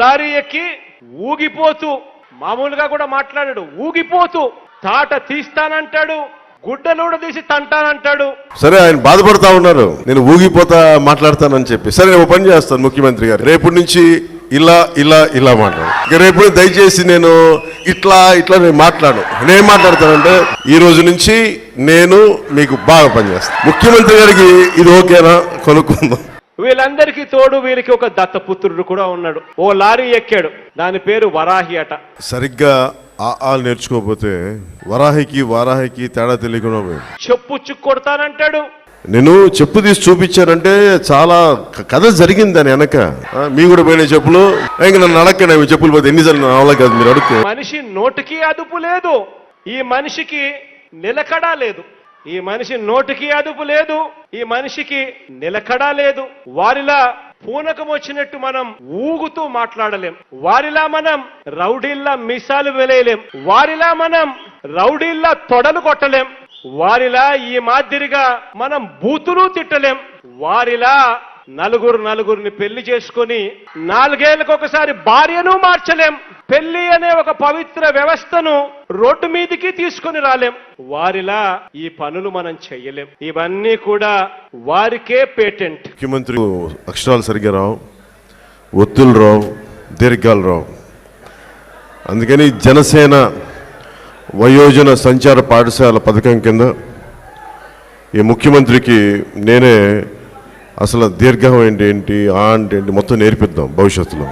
Lorry ఎక్కి ఊగిపోతూ, మామూలుగా కూడా మాట్లాడాడు, ఊగిపోతూ తాట తీస్తానంటాడు, గుడ్డలూడ తీసి తంటానంటాడు. సరే, ఆయన బాధపడతా ఉన్నారు, నేను ఊగిపోతా మాట్లాడతానని చెప్పి. సరే, నేను పని చేస్తాను ముఖ్యమంత్రి గారు, రేపటి నుంచి ఇలా ఇలా ఇలా మాట్లాడు. ఇక రేపు దయచేసి నేను ఇట్లా ఇట్లా నేను నేనేం మాట్లాడతానంటే, ఈ రోజు నుంచి నేను మీకు బాగా పనిచేస్తాను. ముఖ్యమంత్రి గారికి ఇది ఓకేనా కొనుక్కుందాం. వీళ్ళందరికీ తోడు వీరికి ఒక దత్తపుత్రుడు కూడా ఉన్నాడు. ఓ లారీ ఎక్కాడు, దాని పేరు వరాహి అట. సరిగ్గా ఆ నేర్చుకోకపోతే వారాహికి తేడా తెలియకుండా చెప్పు చుక్కొడతానంటాడు. నేను చెప్పు తీసి చూపించానంటే చాలా కథ జరిగింది దాని వెనక. మీ కూడా పోయిన చెప్పులు ఇంకా నన్ను అడగండి, చెప్పులు పోతే ఎన్ని జరిగిన అవలా కాదు, మీరు అడుగు. మనిషి నోటికి అదుపు లేదు, ఈ మనిషికి నిలకడ లేదు. ఈ మనిషి నోటికి అదుపు లేదు, ఈ మనిషికి నిలకడ లేదు. వారిలా పూనకం వచ్చినట్టు మనం ఊగుతూ మాట్లాడలేం, వారిలా మనం రౌడీల్లా మీసాలు వెలేయలేం, వారిలా మనం రౌడీల్లా తొడలు కొట్టలేం, వారిలా ఈ మాదిరిగా మనం బూతులు తిట్టలేం, వారిలా నలుగురిని పెళ్లి చేసుకొని 4 ఏళ్లకు ఒకసారి భార్యను మార్చలేం, పెళ్లి అనే ఒక పవిత్ర వ్యవస్థను రోడ్డు మీదికి తీసుకొని రాలేం. వారిలా ఈ పనులు మనం చెయ్యలేం. ఇవన్నీ కూడా వారికే పేటెంట్. ముఖ్యమంత్రి అక్షరాలు సరిగ్గా రావు, ఒత్తులు రావు, దీర్ఘాలు రావు. అందుకని జనసేన వయోజన సంచార పాఠశాల పథకం కింద ఈ ముఖ్యమంత్రికి నేనే అసలు దీర్ఘం ఏంటి, ఆ అంటే ఏంటి మొత్తం నేర్పిద్దాం భవిష్యత్తులో.